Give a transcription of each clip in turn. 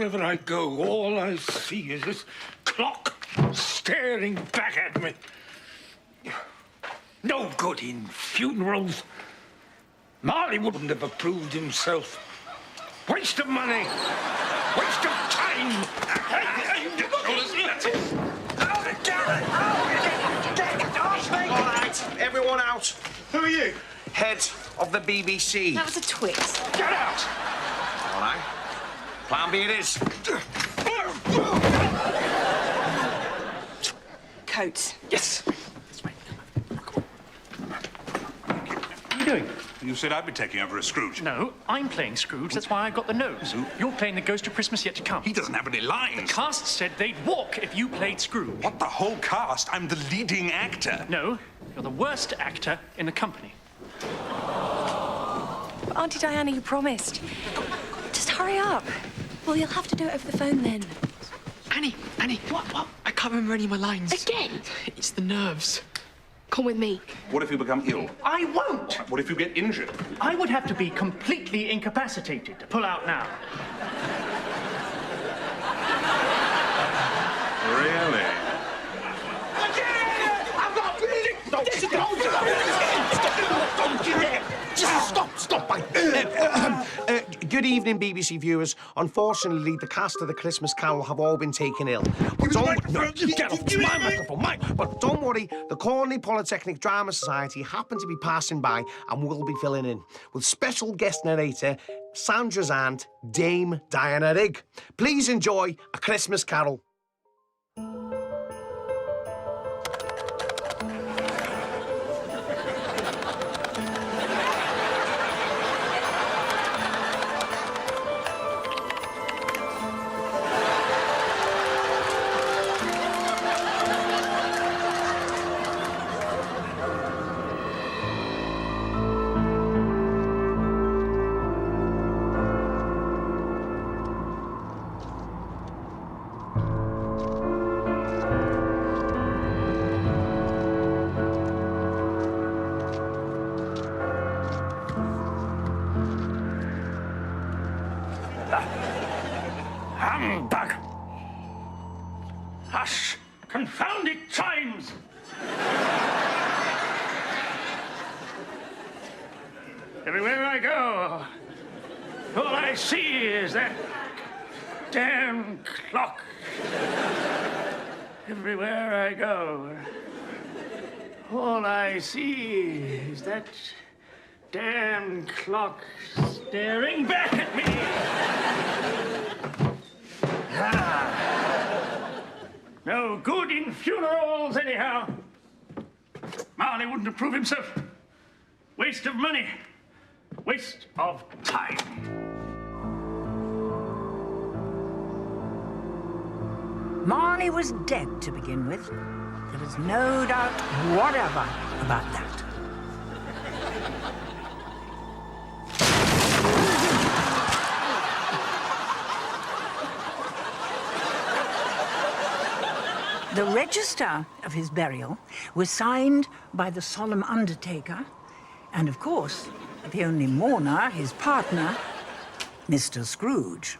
Wherever I go, all I see is this clock staring back at me. No good in funerals. Marley wouldn't have approved himself. Waste of money. Waste of time. All right, everyone out. Who are you? Head of the BBC. That was a twist. Get out! All right. Plan B it is. Coats. Yes. What are you doing? You said I'd be taking over as Scrooge. No, I'm playing Scrooge. That's why I got the nose. You're playing the Ghost of Christmas Yet to Come. He doesn't have any lines. The cast said they'd walk if you played Scrooge. What, the whole cast? I'm the leading actor. No, you're the worst actor in the company. But Auntie Diana, you promised. Just hurry up. Well, you'll have to do it over the phone then. Annie, what? I can't remember any of my lines. Again? It's the nerves. Come with me. What if you become ill? I won't! What if you get injured? I would have to be completely incapacitated to pull out now. Really? Stop. Good evening, BBC viewers. Unfortunately, the cast of the Christmas Carol have all been taken ill. But don't... No, get off my microphone, mine. But don't worry, the Corney Polytechnic Drama Society happen to be passing by and will be filling in with special guest narrator Sandra's aunt, Dame Diana Rigg. Please enjoy A Christmas Carol. Humbug! Hush! Confounded chimes! Everywhere I go, all I see is that damn clock. Everywhere I go, all I see is that damn clock staring back at me. No good in funerals, anyhow. Marley wouldn't approve himself. Waste of money. Waste of time. Marley was dead to begin with. There was no doubt whatever about that. The register of his burial was signed by the solemn undertaker and, of course, the only mourner, his partner, Mr. Scrooge.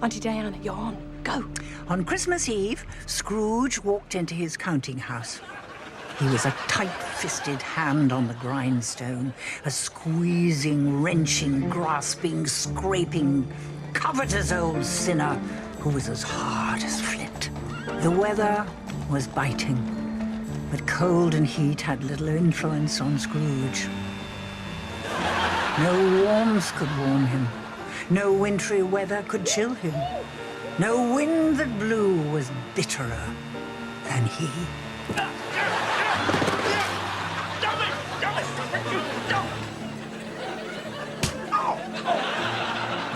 Auntie Diana, you're on. Go. On Christmas Eve, Scrooge walked into his counting house. He was a tight-fisted hand on the grindstone, a squeezing, wrenching, grasping, scraping, covetous old sinner who was as hard as flint. The weather was biting, but cold and heat had little influence on Scrooge. No warmth could warm him. No wintry weather could chill him. No wind that blew was bitterer than he.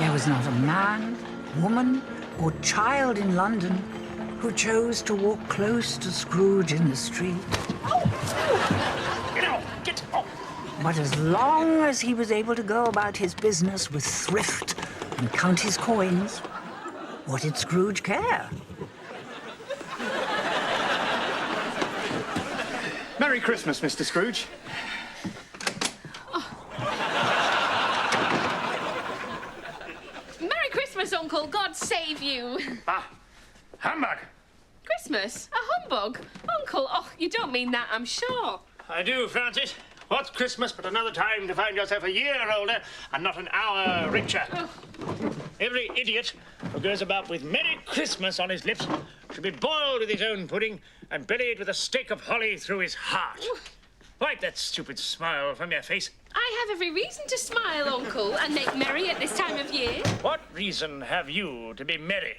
There was not a man, woman, or child in London who chose to walk close to Scrooge in the street. Get off! Get off! But as long as he was able to go about his business with thrift and count his coins, what did Scrooge care? Merry Christmas, Mr. Scrooge. Merry Christmas, Uncle. God save you. Ah, humbug. Christmas? A humbug? Uncle, oh, you don't mean that, I'm sure. I do, Francis. What's Christmas but another time to find yourself a year older and not an hour richer? Every idiot who goes about with Merry Christmas on his lips should be boiled with his own pudding and buried with a stake of holly through his heart. Wipe that stupid smile from your face. I have every reason to smile, Uncle, and make merry at this time of year. What reason have you to be merry?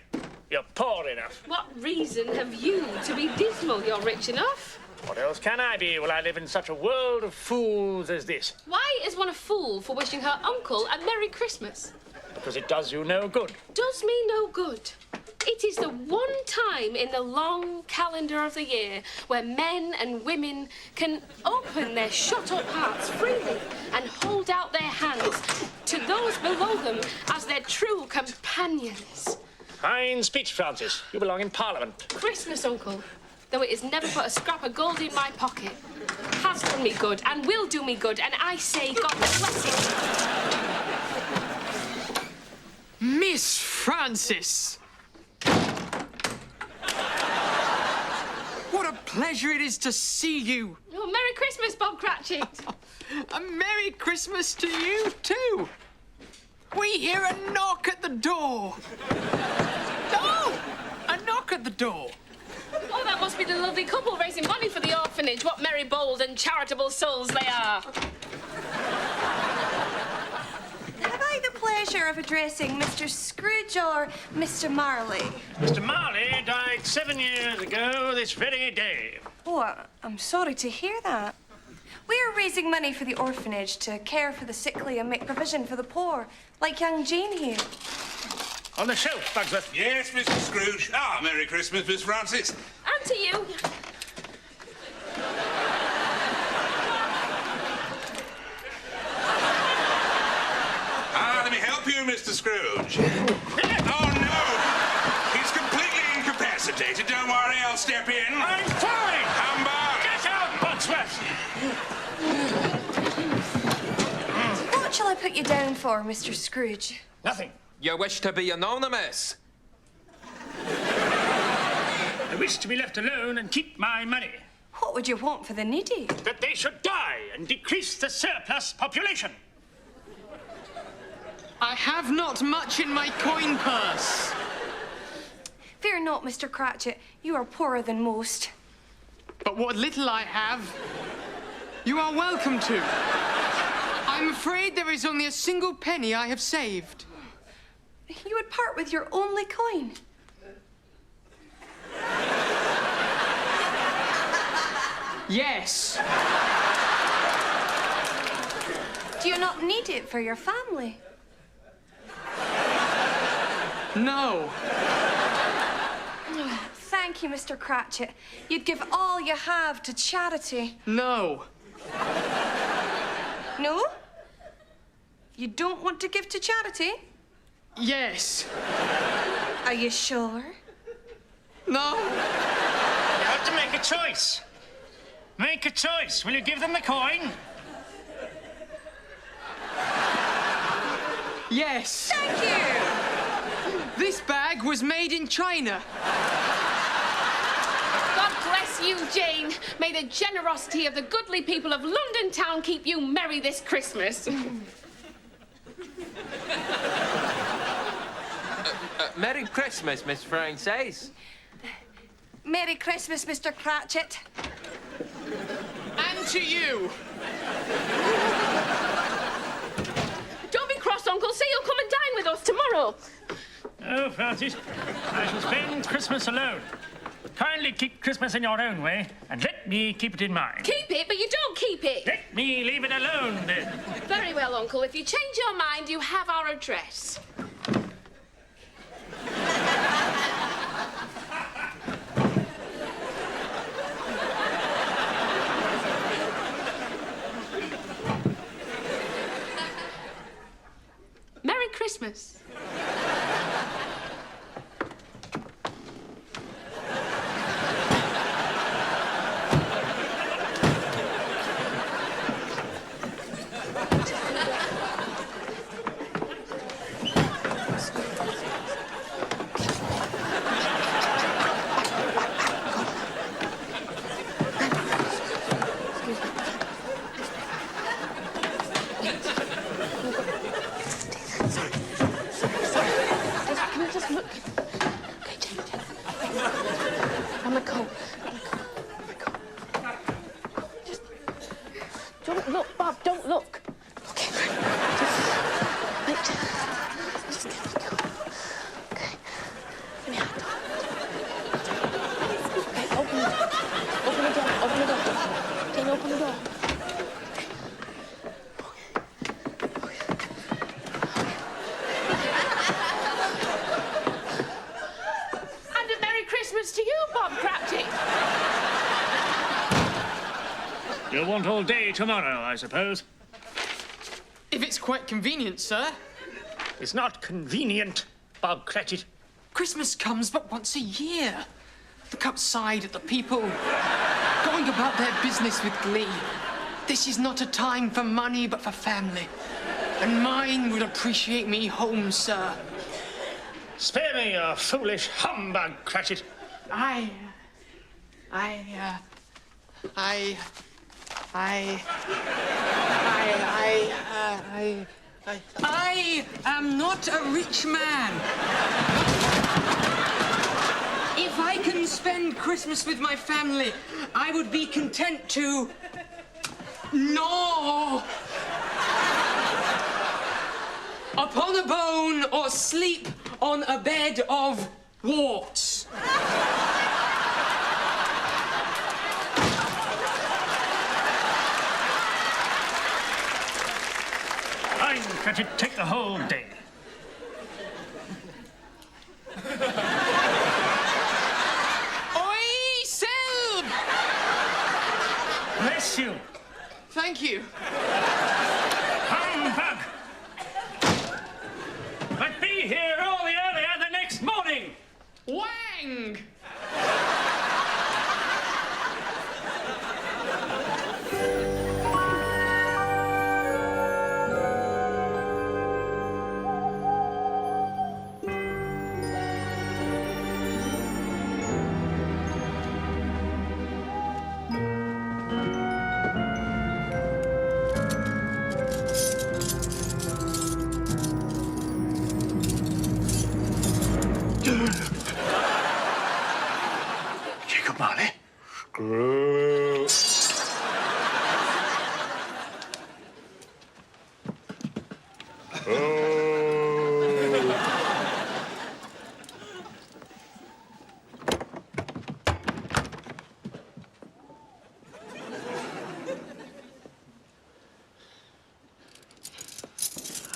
You're poor enough. What reason have you to be dismal? You're rich enough. What else can I be while I live in such a world of fools as this? Why is one a fool for wishing her uncle a Merry Christmas? Because it does you no good. Does me no good. It is the one time in the long calendar of the year where men and women can open their shut-up hearts freely and hold out their hands to those below them as their true companions. Fine speech, Francis. You belong in Parliament. Christmas, Uncle, though it has never put a scrap of gold in my pocket, has done me good and will do me good, and I say God bless it. Miss Francis! What a pleasure it is to see you. Oh, Merry Christmas, Bob Cratchit. A Merry Christmas to you, too. We hear a knock at the door. Oh, a knock at the door. Oh, that must be the lovely couple raising money for the orphanage. What merry, bold and charitable souls they are. Have I the pleasure of addressing Mr. Scrooge or Mr. Marley? Mr. Marley died 7 years ago this very day. Oh, I'm sorry to hear that. We're raising money for the orphanage to care for the sickly and make provision for the poor, like young Jane here. On the shelf, Bugsworth. Yes, Mr. Scrooge. Ah, Merry Christmas, Miss Francis. And to you. Let me help you, Mr. Scrooge. Oh, no. He's completely incapacitated. Don't worry, I'll step in. I'm fine! Humbug! Get out, Bugsworth! What shall I put you down for, Mr. Scrooge? Nothing. You wish to be anonymous? I wish to be left alone and keep my money. What would you want for the needy? That they should die and decrease the surplus population. I have not much in my coin purse. Fear not, Mr. Cratchit. You are poorer than most. But what little I have, you are welcome to. I'm afraid there is only a single penny I have saved. You would part with your only coin. Yes. Do you not need it for your family? No. Oh, thank you, Mr. Cratchit. You'd give all you have to charity. No. No? You don't want to give to charity? Yes. Are you sure? No. You have to make a choice. Make a choice. Will you give them the coin? Yes. Thank you! This bag was made in China. God bless you, Jane. May the generosity of the goodly people of London town keep you merry this Christmas. Merry Christmas, Miss Francis. Merry Christmas, Mr. Cratchit. And to you. Don't be cross, Uncle. Say you'll come and dine with us tomorrow. Oh, Francis, I shall spend Christmas alone. Kindly keep Christmas in your own way, and let me keep it in mine. Keep it, but you don't keep it. Let me leave it alone, then. Very well, Uncle. If you change your mind, you have our address. Christmas. Don't look, Bob, don't look. Okay. Just let me go. Okay. Give me a hot dog. Okay, open the door. Open the door. Open the door. Dane, open the door. And a Merry Christmas to you, Bob Crafty. You'll want all day tomorrow, I suppose. If it's quite convenient, sir. It's not convenient, Bob Cratchit. Christmas comes but once a year. Look outside at the people, going about their business with glee. This is not a time for money, but for family. And mine would appreciate me home, sir. Spare me your foolish humbug, Cratchit. I am not a rich man. If I can spend Christmas with my family, I would be content to gnaw upon a bone or sleep on a bed of warts. Fine, Cratchit, take the whole day. Oi, Selb! Bless you. Thank you. Humbug! But be here all the earlier the next morning. Wang! Jacob Marley. Screw.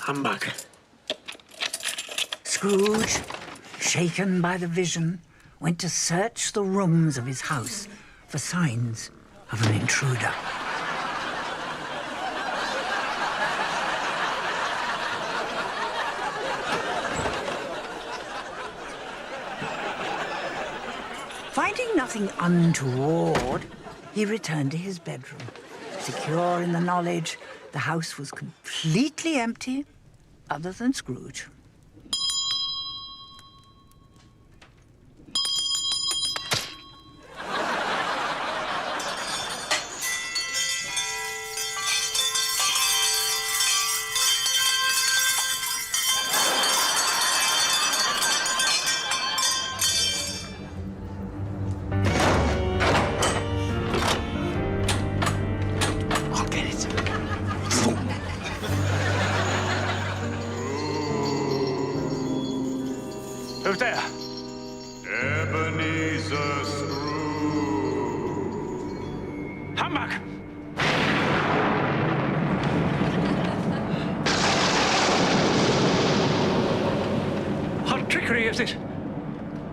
Humbug. Scrooge, shaken by the vision, went to search the rooms of his house for signs of an intruder. Finding nothing untoward, he returned to his bedroom, secure in the knowledge the house was completely empty, other than Scrooge. I'll get it. Who's there? Ebenezer Scrooge. Humbug! What trickery is this?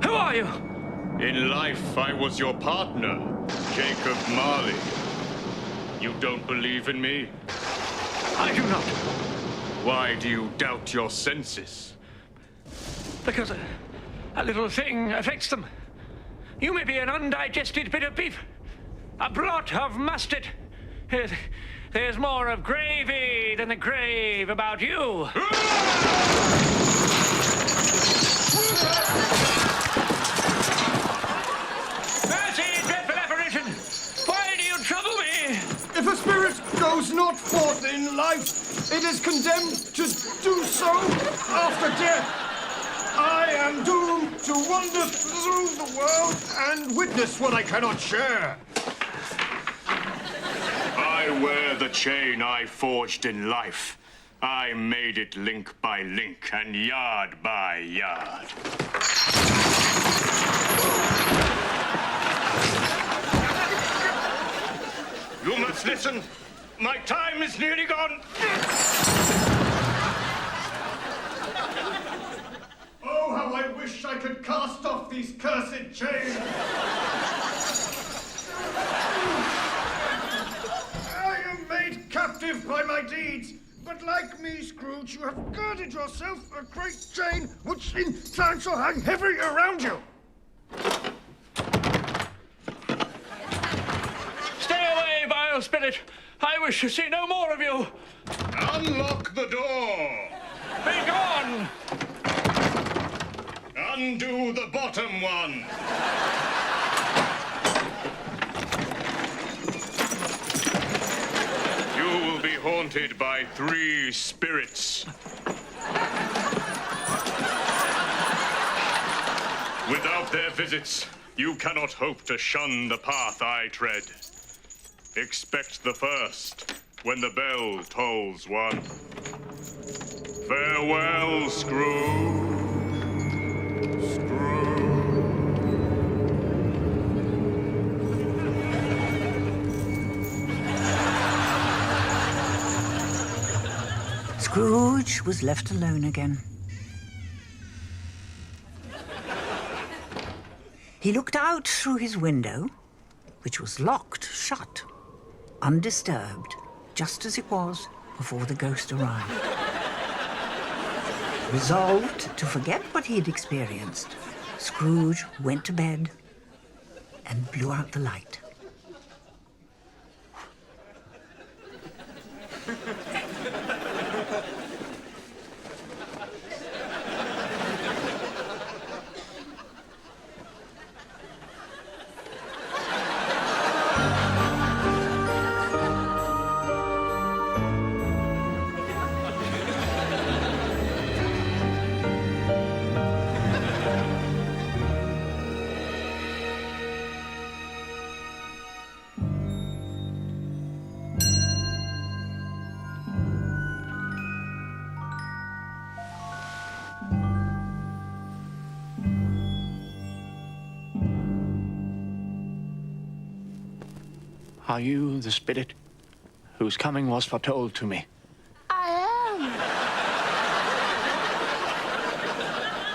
Who are you? In life, I was your partner, Jacob Marley. You don't believe in me? I do not. Why do you doubt your senses? Because a little thing affects them. You may be an undigested bit of beef, a blot of mustard. There's more of gravy than the grave about you. Mercy, dreadful apparition! Why do you trouble me? If a spirit goes not forth in life, it is condemned to do so after death. I am doomed to wander through the world and witness what I cannot share. I wear the chain I forged in life. I made it link by link and yard by yard. You must listen. My time is nearly gone. Oh, how I wish I could cast off these cursed chains. I am made captive by my deeds. But like me, Scrooge, you have girded yourself a great chain, which in time shall hang heavy around you. Stay away, vile spirit. I wish to see no more of you. Unlock the door. Be gone. Undo the bottom one. You will be haunted by 3 spirits. Without their visits, you cannot hope to shun the path I tread. Expect the first when the bell tolls 1. Farewell, Scrooge. Scrooge was left alone again. He looked out through his window, which was locked shut, undisturbed, just as it was before the ghost arrived. Resolved to forget what he'd experienced, Scrooge went to bed and blew out the light. Are you the spirit whose coming was foretold to me? I am.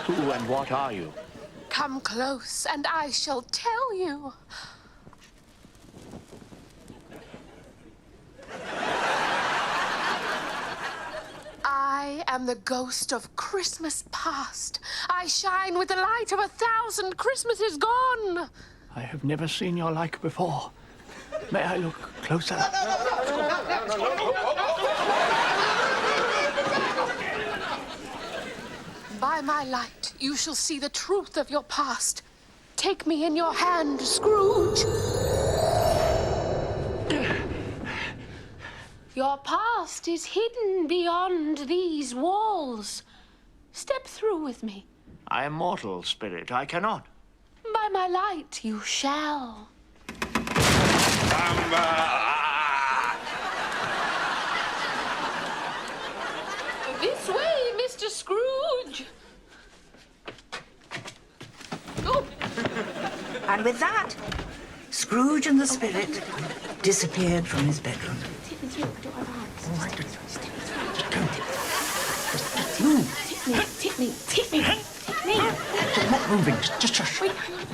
Who and what are you? Come close, and I shall tell you. I am the ghost of Christmas past. I shine with the light of 1,000 Christmases gone. I have never seen your like before. May I look closer? By my light, you shall see the truth of your past. Take me in your hand, Scrooge. Your past is hidden beyond these walls. Step through with me. I am mortal, spirit. I cannot. By my light, you shall. This way, Mr. Scrooge. Oh. And with that, Scrooge and the spirit disappeared from his bedroom. Take me through. I don't have hands. All right. Take me. I'm not moving. Just shush. Wait, hang on.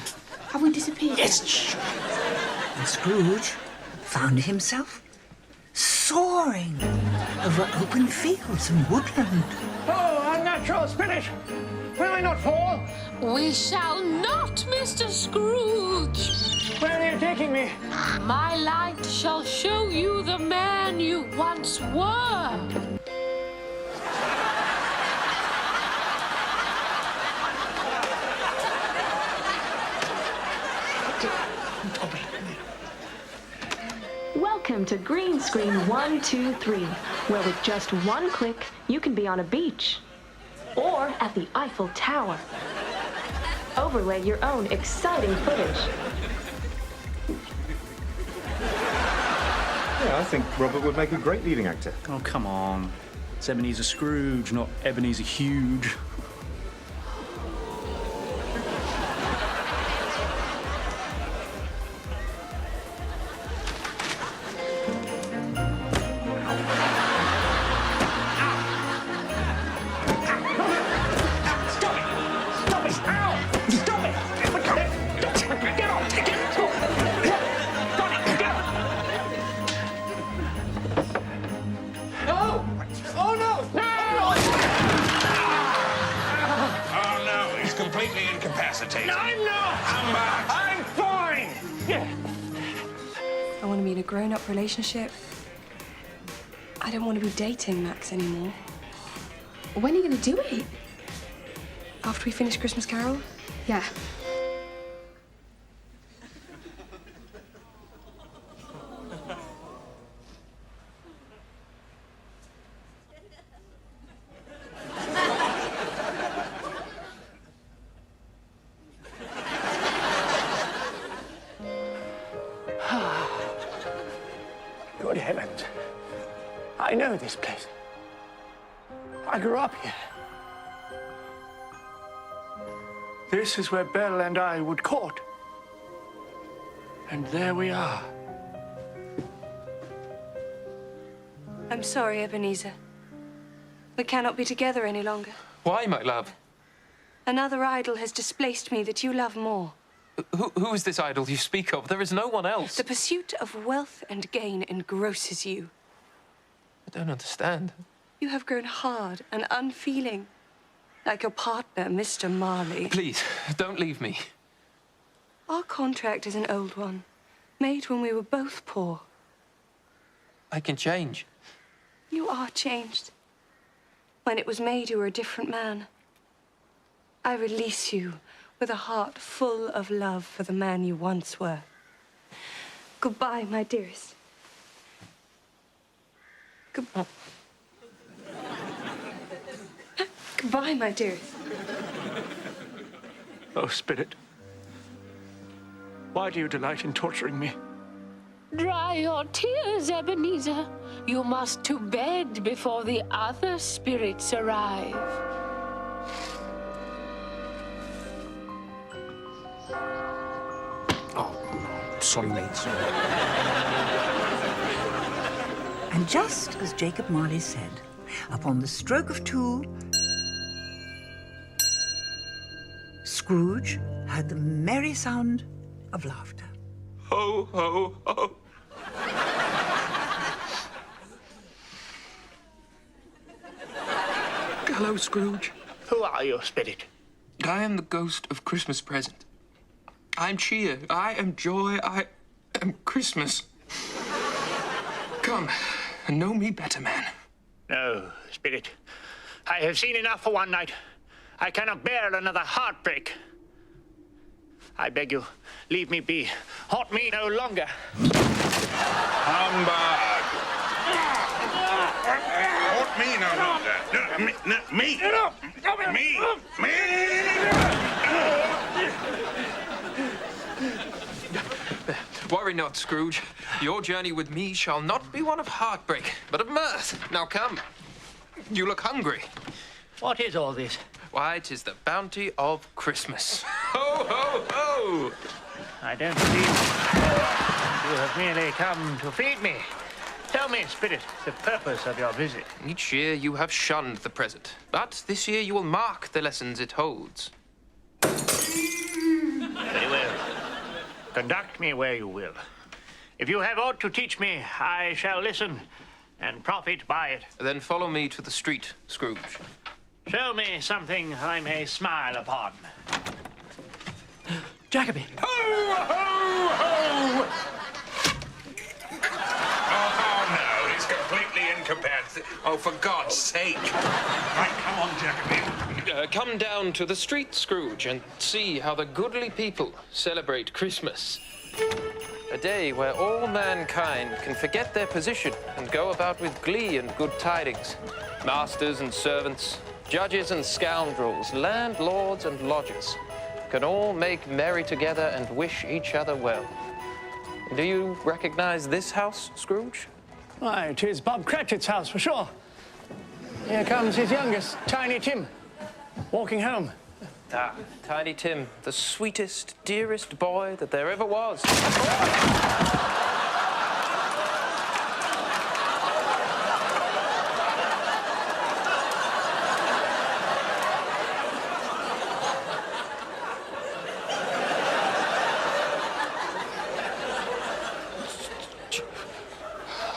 Have we disappeared? Yes. Shh. And Scrooge found himself soaring over open fields and woodland. Oh, unnatural spirit! Will we not fall? We shall not, Mr. Scrooge. Where are you taking me? My light shall show you the man you once were. Welcome to Green Screen 123, where with just one click, you can be on a beach or at the Eiffel Tower. Overlay your own exciting footage. Yeah, I think Robert would make a great leading actor. Oh, come on. It's Ebenezer Scrooge, not Ebenezer Huge. Completely incapacitated. I'm not! Come back! I'm fine! Yeah. I want to be in a grown-up relationship. I don't want to be dating Max anymore. When are you going to do it? After we finish Christmas Carol? Yeah. Good heavens. I know this place. I grew up here. This is where Belle and I would court. And there we are. I'm sorry, Ebenezer. We cannot be together any longer. Why, my love? Another idol has displaced me that you love more. Who is this idol you speak of? There is no one else. The pursuit of wealth and gain engrosses you. I don't understand. You have grown hard and unfeeling, like your partner, Mr. Marley. Please, don't leave me. Our contract is an old one, made when we were both poor. I can change. You are changed. When it was made, you were a different man. I release you with a heart full of love for the man you once were. Goodbye, my dearest. Goodbye. Goodbye, my dearest. Oh, Spirit. Why do you delight in torturing me? Dry your tears, Ebenezer. You must to bed before the other spirits arrive. Sorry, mate. And just as Jacob Marley said, upon the stroke of 2, Scrooge heard the merry sound of laughter. Ho, ho, ho. Hello, Scrooge. Who are you, Spirit? I am the ghost of Christmas present. I am cheer, I am joy, I am Christmas. Come and know me better, man. No, Spirit. I have seen enough for one night. I cannot bear another heartbreak. I beg you, leave me be. Haunt me no longer. Humbug! Haunt me no longer. Me! Worry not, Scrooge. Your journey with me shall not be one of heartbreak, but of mirth. Now come. You look hungry. What is all this? Why, 'tis the bounty of Christmas. Ho, ho, ho! I don't believe you have merely come to feed me. Tell me, Spirit, the purpose of your visit. Each year you have shunned the present, but this year you will mark the lessons it holds. Very well. Conduct me where you will. If you have aught to teach me, I shall listen and profit by it. Then follow me to the street, Scrooge. Show me something I may smile upon. Jacoby! Ho, ho, ho! Oh, no, he's completely incapacitated. Oh, for God's sake. Right, come on, Jacoby. Come down to the street, Scrooge, and see how the goodly people celebrate Christmas. A day where all mankind can forget their position and go about with glee and good tidings. Masters and servants, judges and scoundrels, landlords and lodgers can all make merry together and wish each other well. Do you recognize this house, Scrooge? Why, it is Bob Cratchit's house, for sure. Here comes his youngest, Tiny Tim, walking home. Ah, Tiny Tim, the sweetest, dearest boy that there ever was.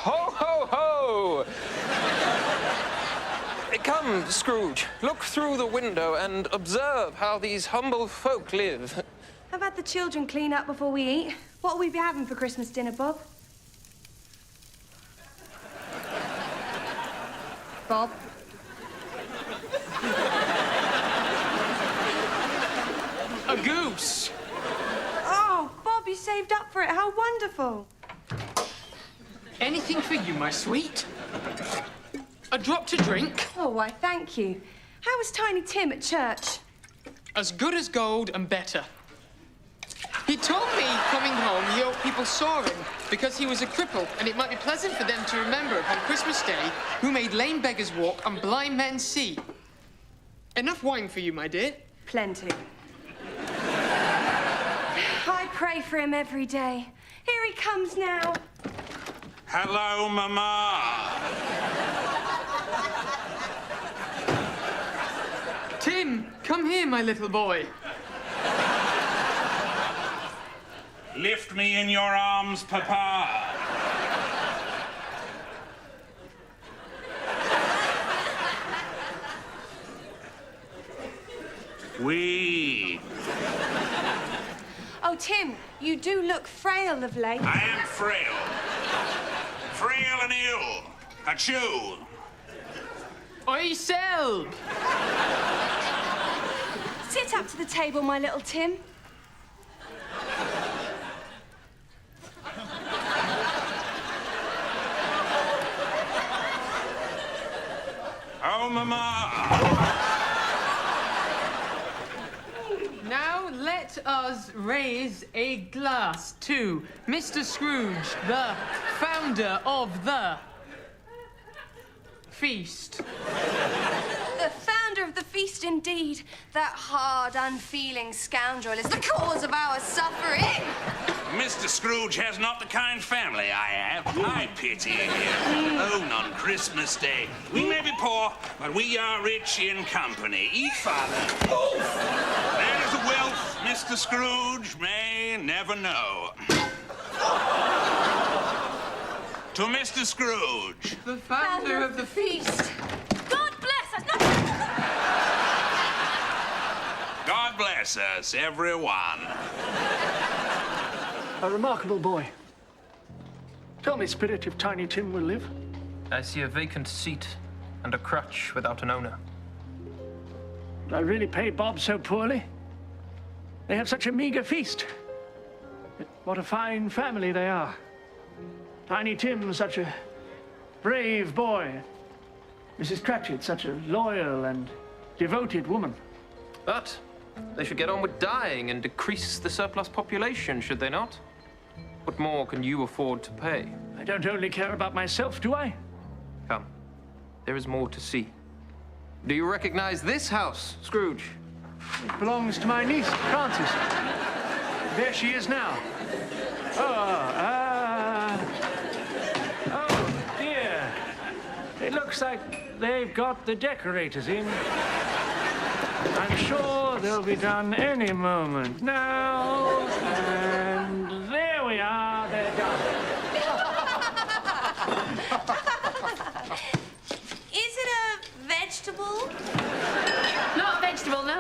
Ho, ho, ho! Come, Scrooge, look through the window and observe how these humble folk live. Have had the children clean up before we eat. What'll we be having for Christmas dinner, Bob? Bob? A goose! Oh, Bob, you saved up for it. How wonderful. Anything for you, my sweet. A drop to drink. Oh, why, thank you. How was Tiny Tim at church? As good as gold and better. He told me coming home he hoped people saw him because he was a cripple and it might be pleasant for them to remember upon Christmas Day who made lame beggars walk and blind men see. Enough wine for you, my dear. Plenty. I pray for him every day. Here he comes now. Hello, Mama. Tim, come here, my little boy. Lift me in your arms, Papa. We. Oh, Tim, you do look frail of late. I am frail. Frail and ill. Achoo. Oi, Sel! Sit up to the table, my little Tim. Oh, Mama. Now let us raise a glass to Mr. Scrooge, the founder of the feast. The founder of the feast, indeed. That hard, unfeeling scoundrel is the cause of our suffering. Mr. Scrooge has not the kind family I have. I pity him. Alone on Christmas Day. We may be poor, but we are rich in company. Eat, Father. That is a wealth Mr. Scrooge may never know. To Mr. Scrooge. The founder of the feast. God bless us. God bless us, everyone. A remarkable boy. Tell me, Spirit, if Tiny Tim will live. I see a vacant seat and a crutch without an owner. Did I really pay Bob so poorly? They have such a meager feast. But what a fine family they are. Tiny Tim, such a brave boy. Mrs. Cratchit, such a loyal and devoted woman. But they should get on with dying and decrease the surplus population, should they not? What more can you afford to pay? I don't only care about myself, do I? Come, there is more to see. Do you recognize this house, Scrooge? It belongs to my niece, Frances. There she is now. Oh, dear. It looks like they've got the decorators in. I'm sure they'll be done any moment now. And there we are, they're done.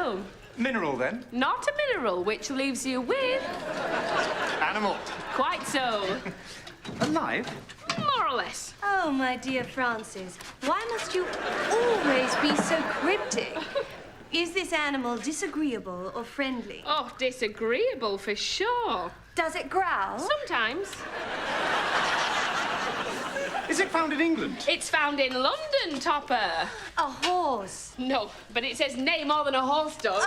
No. Mineral, then? Not a mineral, which leaves you with... Animal. Quite so. Alive? More or less. Oh, my dear Francis, why must you always be so cryptic? Is this animal disagreeable or friendly? Oh, disagreeable for sure. Does it growl? Sometimes. Is it found in England? It's found in London, Topper. A horse? No, but it says nay more than a horse does.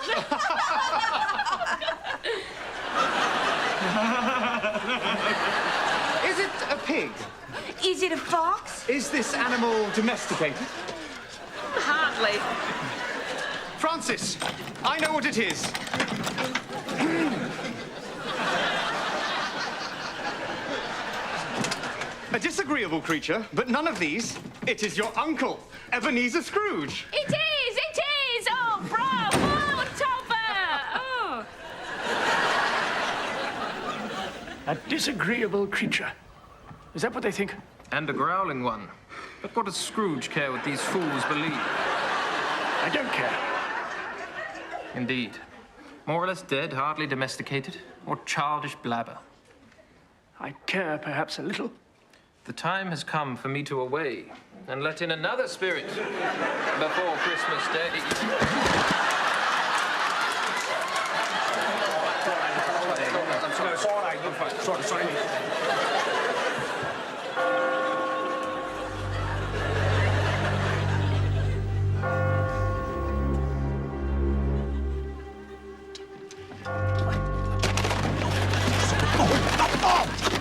Is it a pig? Is it a fox? Is this animal domesticated? Hardly. Francis, I know what it is. A disagreeable creature, but none of these. It is your uncle, Ebenezer Scrooge. It is! It is! Oh, bravo, Topper! Oh. A disagreeable creature. Is that what they think? And a growling one. But what does Scrooge care what these fools believe? I don't care. Indeed. More or less dead, hardly domesticated, or childish blabber. I care perhaps a little. The time has come for me to away and let in another spirit before Christmas Day. Sorry.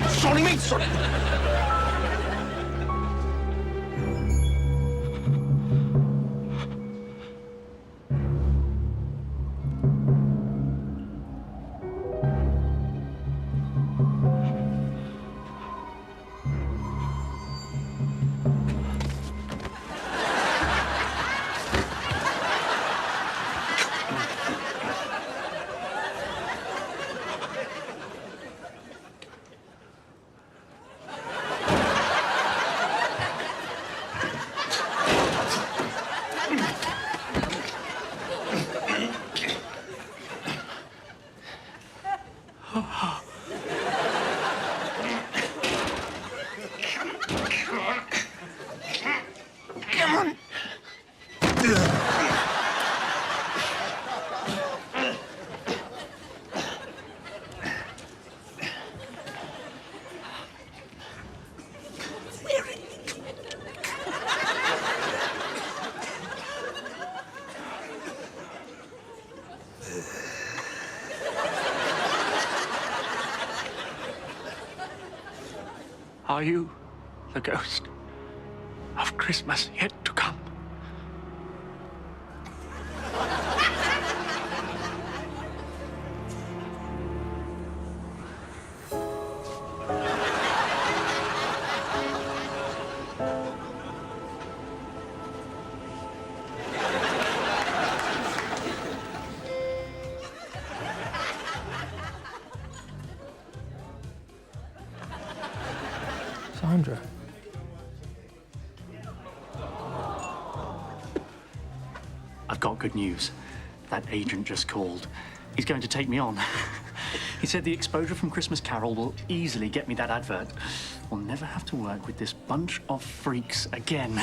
Sorry, mate, sorry. Are you the ghost of Christmas yet to come? Sandra. I've got good news. That agent just called. He's going to take me on. He said the exposure from Christmas Carol will easily get me that advert. We'll never have to work with this bunch of freaks again.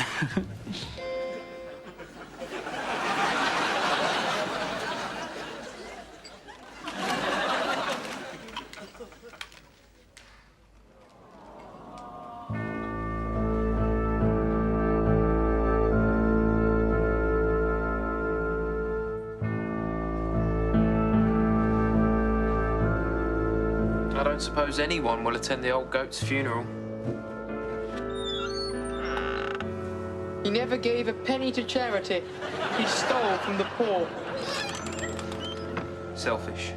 I don't suppose anyone will attend the old goat's funeral. He never gave a penny to charity. He stole from the poor. Selfish.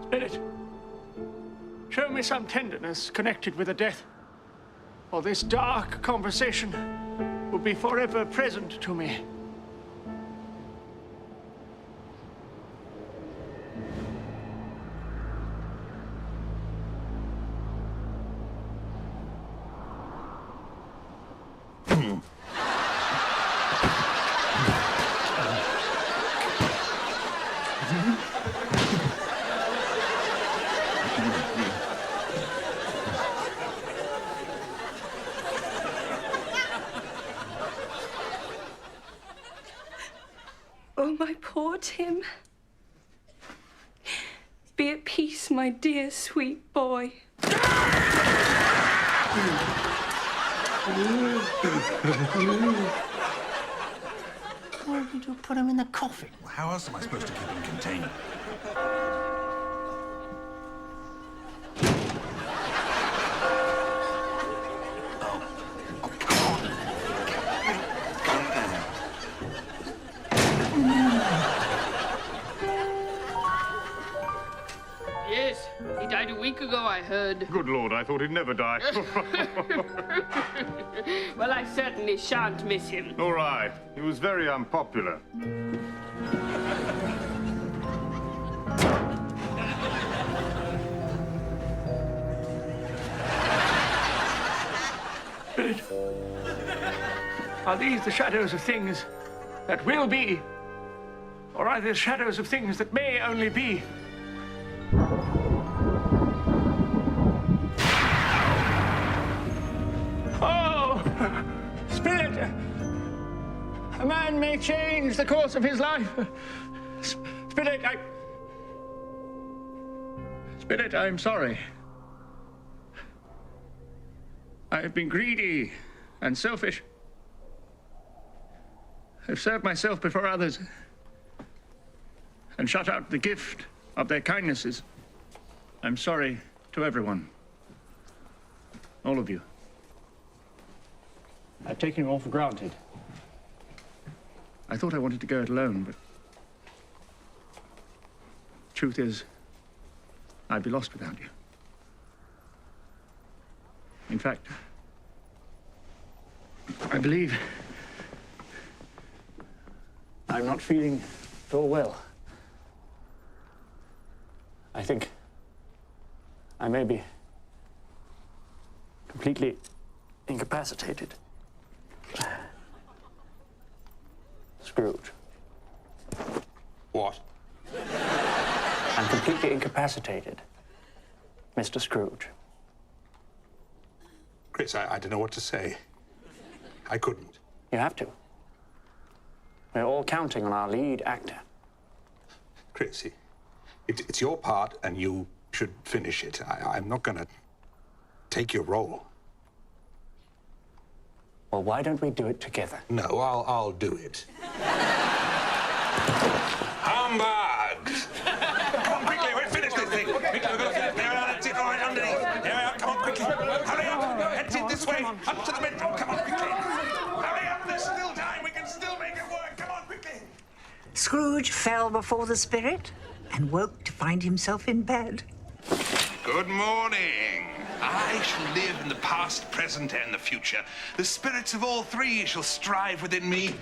Spirit, show me some tenderness connected with a death, or this dark conversation will be forever present to me. support him. Be at peace, my dear, sweet boy. Why did you put him in the coffin? How else am I supposed to keep him contained? Yes, he died a week ago, I heard. Good Lord, I thought he'd never die. Well, I certainly shan't miss him. All right. He was very unpopular. Spirit, are these the shadows of things that will be? Or are they the shadows of things that may only be? Oh, Spirit! A man may change the course of his life. Spirit, Spirit, I'm sorry. I have been greedy and selfish. I've served myself before others and shut out the gift of their kindnesses. I'm sorry to everyone. All of you. I've taken you all for granted. I thought I wanted to go it alone, but truth is, I'd be lost without you. In fact, I believe I'm not feeling at all well. I think I may be completely incapacitated. Scrooge. What? I'm completely incapacitated, Mr. Scrooge. Chris, I don't know what to say. I couldn't. You have to. We're all counting on our lead actor. Chris, it's your part and you should finish it. I'm not going to take your role. Well, why don't we do it together? No, I'll do it. Humbugs! Come on, quickly, we'll finish this thing. Quickly, we've got to finish. There we are, that's it, all right, underneath. There we are, come on, quickly. Hurry up, heads in this way, up to the bedroom, come on, quickly. Hurry up, there's still time, we can still make it work, come on, quickly. Scrooge fell before the spirit and woke to find himself in bed. Good morning. I shall live in the past, present, and the future. The spirits of all three shall strive within me.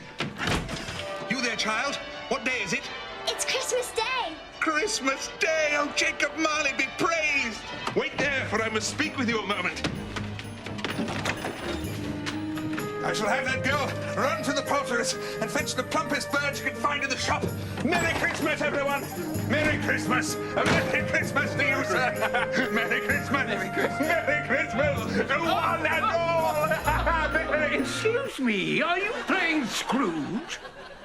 You there, child? What day is it? It's Christmas Day. Christmas Day! Oh, Jacob Marley be praised! Wait there, for I must speak with you a moment. I shall have that girl run to the poulterer's and fetch the plumpest bird you can find in the shop. Merry Christmas, everyone! Merry Christmas! A Merry Christmas to you, sir! Merry Christmas! Merry Christmas! Merry Christmas to one and all! Excuse me, are you playing Scrooge?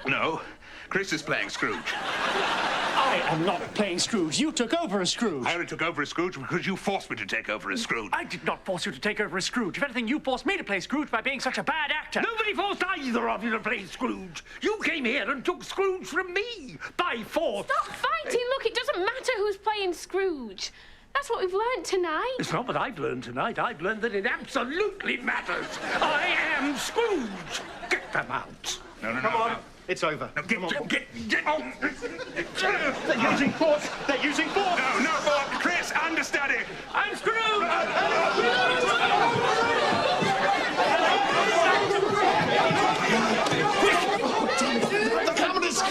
No, Chris is playing Scrooge. I am not playing Scrooge. You took over as Scrooge. I only took over as Scrooge because you forced me to take over as Scrooge. I did not force you to take over as Scrooge. If anything, you forced me to play Scrooge by being such a bad actor. Nobody forced either of you to play Scrooge. You came here and took Scrooge from me by force. Stop fighting. Look, it doesn't matter who's playing Scrooge. That's what we've learned tonight. It's not what I've learned tonight. I've learned that it absolutely matters. I am Scrooge. Get them out. No. Come on. It's over. No, get on. They're using force. They're using force. No, force. Chris, understudy. I'm Scrooge. The communists!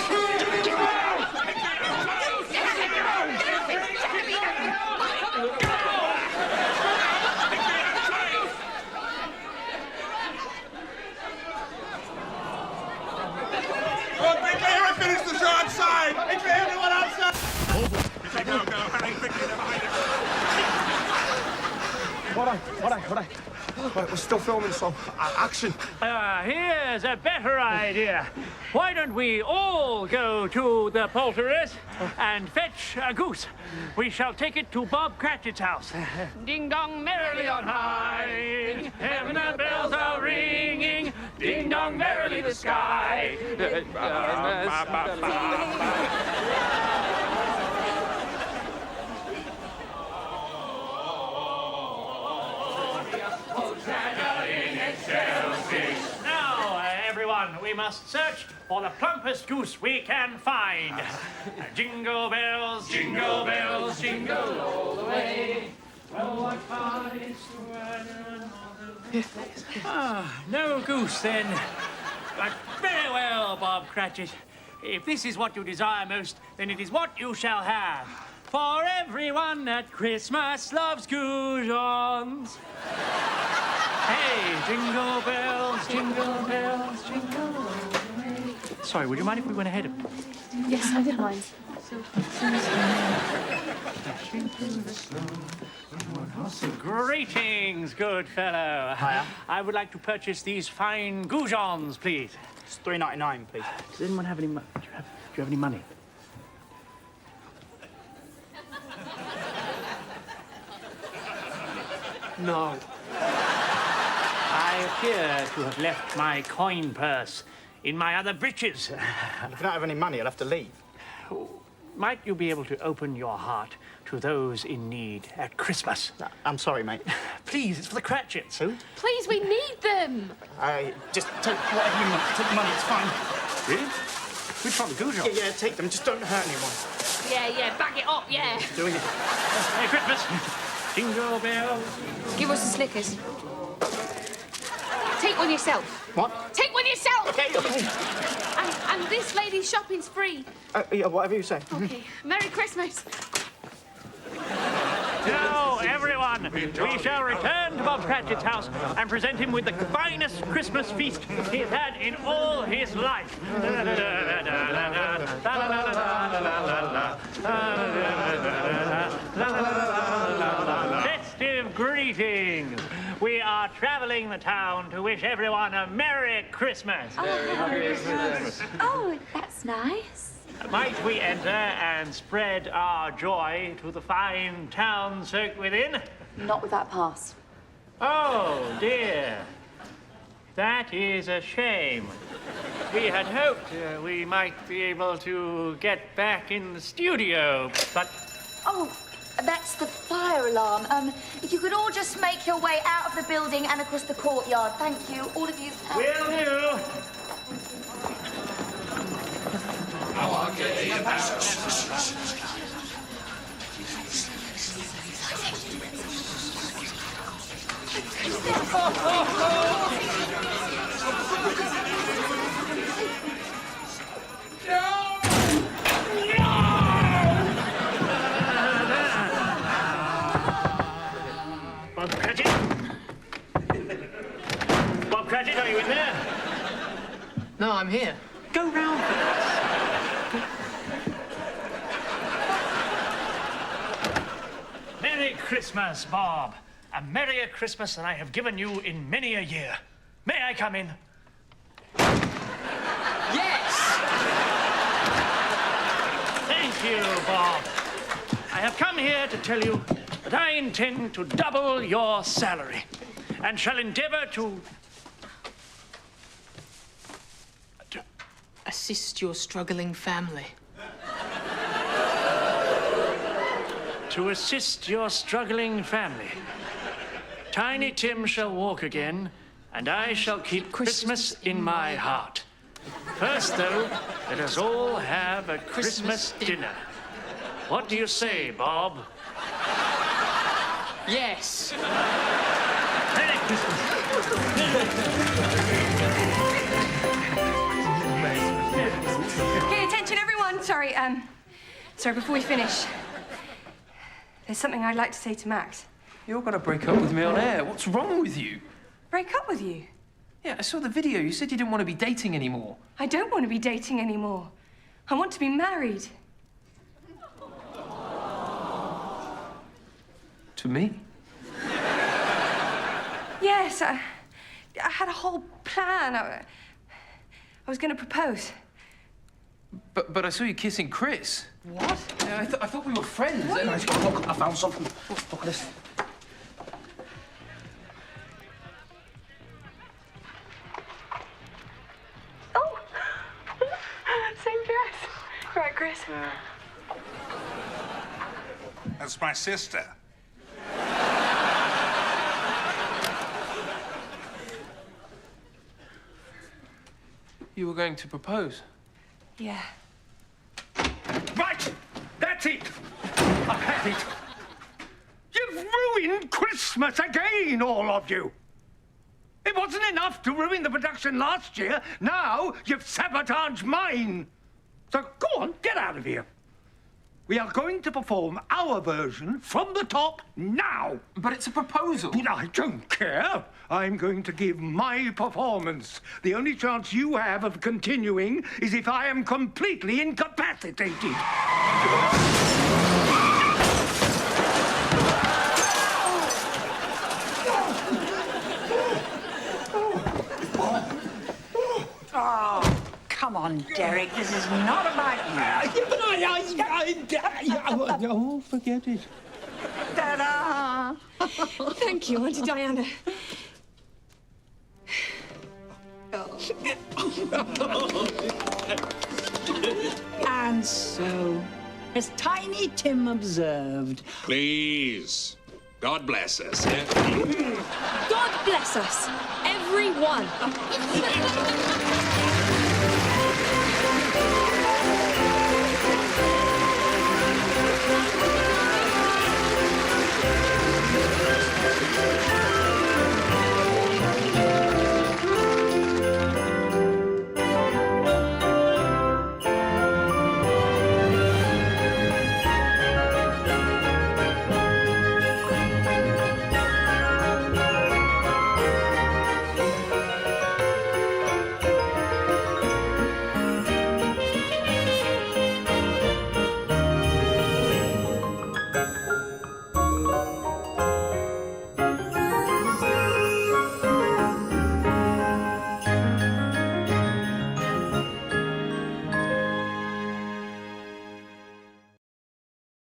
Finish the show outside! Quickly, everyone outside! Go, hurry, quickly, they're behind us. What I? Right, we're still filming, so action. Here's a better idea. Why don't we all go to the poulterer's and fetch a goose? We shall take it to Bob Cratchit's house. Ding dong merrily on high, heaven and bells are ringing. Ding dong merrily the sky. Now, everyone, we must search for the plumpest goose we can find. Jingle bells, jingle bells, jingle all the way. Oh, what fun it is to ride in no goose, then. But very well, Bob Cratchit. If this is what you desire most, then it is what you shall have. For everyone at Christmas loves goujons. Hey, jingle bells, jingle bells, jingle all the way. Sorry, would you mind if we went ahead of... Yes, I don't mind. Greetings, good fellow. Hiya. I would like to purchase these fine goujons, please. It's $3.99, please. Does anyone have any money? Do you have any money? No. I appear to have left my coin purse in my other breeches. If you don't have any money, I'll have to leave. Might you be able to open your heart to those in need at Christmas? I'm sorry, mate. Please, it's for the Cratchits. Who? Please, we need them. Just take whatever you want. Take the money, it's fine. Really? Which one, the goujons? Yeah, take them. Just don't hurt anyone. Yeah, bag it up, yeah. Doing it. Merry Christmas. Jingle bells. Give us the Snickers. Take one yourself. What? Take one yourself! Okay. And this lady's shopping's free. Yeah, whatever you say. Okay. Merry Christmas. Now, everyone, we shall return to Bob Cratchit's house and present him with the finest Christmas feast he's had in all his life. Festive greetings. We are traveling the town to wish everyone a Merry Christmas. Oh, that's nice. Might we enter and spread our joy to the fine town circled within? Not with that pass. Oh, dear. That is a shame. We had hoped we might be able to get back in the studio, but... Oh, that's the fire alarm. If you could all just make your way out of the building and across the courtyard. Thank you, all of you. Will do. Bob Cratchit? Bob Cratchit, are you in there? No, I'm here. Go round first. Merry Christmas, Bob. A merrier Christmas than I have given you in many a year. May I come in? Yes! Thank you, Bob. I have come here to tell you that I intend to double your salary and shall endeavor to assist your struggling family. To assist your struggling family. Tiny Tim shall walk again, and I shall keep Christmas in my heart. First, though, let us all have a Christmas dinner. What do you say, Bob? Yes. Merry Okay, attention, everyone. Sorry, before we finish, there's something I'd like to say to Max. You're gonna break up with me on air. What's wrong with you? Break up with you? Yeah, I saw the video. You said you didn't want to be dating anymore. I don't want to be dating anymore. I want to be married. To me? Yeah, Yes, I had a whole plan. I was going to propose. But I saw you kissing Chris. What? Yeah, I thought we were friends. Look, I found something. Look at this. Oh, same dress. Right, Chris? That's my sister. You were going to propose? Yeah. Right! That's it! I've had it. You've ruined Christmas again, all of you! It wasn't enough to ruin the production last year. Now you've sabotaged mine. So go on, get out of here. We are going to perform our version from the top now. But it's a proposal. I don't care. I'm going to give my performance. The only chance you have of continuing is if I am completely incapacitated. Oh, come on, Derek. This is not about you. Oh, forget it. Ta-da! Thank you, Auntie Diana. And so, as Tiny Tim observed, Please. God bless us. Yeah? God bless us, everyone.